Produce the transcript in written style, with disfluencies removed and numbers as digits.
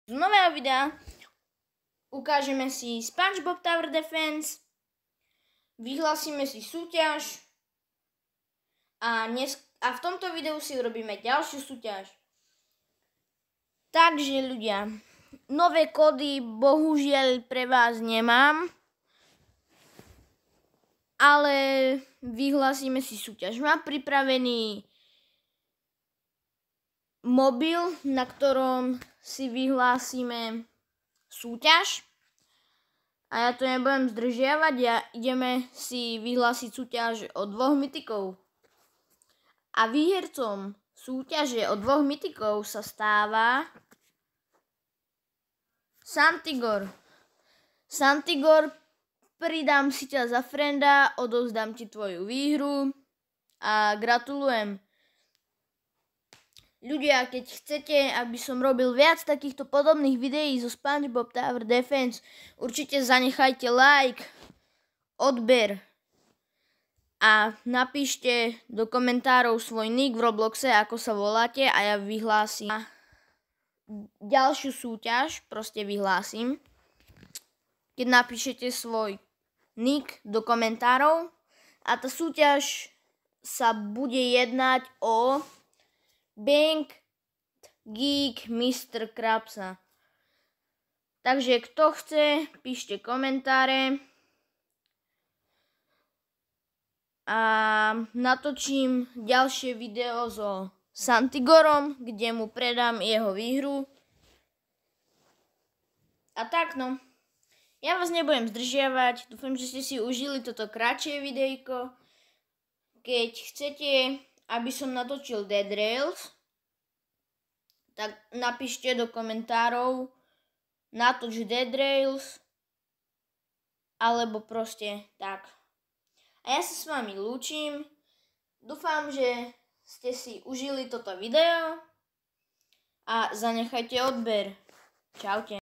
Z nového videa ukážeme si SpongeBob Tower Defense, vyhlásime si súťaž a v tomto videu si urobíme ďalšiu súťaž. Takže ľudia, nové kódy bohužiaľ pre vás nemám, ale vyhlásime si súťaž. Mám pripravený mobil, na ktorom si vyhlásime súťaž. A ja to nebudem zdržiavať, ideme si vyhlásiť súťaž o 2 mytikov. A výhercom súťaže o 2 mytikov sa stáva Santigor. Santigor, pridám si ťa za frenda, odovzdám ti tvoju výhru a gratulujem. Ľudia, keď chcete, aby som robil viac takýchto podobných videí zo SpongeBob Tower Defense, určite zanechajte like, odber a napíšte do komentárov svoj nick v Robloxe, ako sa voláte, a ja vyhlásim ďalšiu súťaž, proste vyhlásim. Keď napíšete svoj nick do komentárov a tá súťaž sa bude jednať o Bank Geek Mr. Krabsa. Takže kto chce, píšte komentáre a natočím ďalšie video so Santigorom, kde mu predám jeho výhru. A tak no, ja vás nebudem zdržiavať, dúfam, že ste si užili toto kratšie videjko. Keď chcete, aby som natočil Dead Rails, tak napíšte do komentárov natoč Dead Rails, alebo proste tak. A ja sa s vami lúčim, dúfam, že ste si užili toto video a zanechajte odber. Čaute.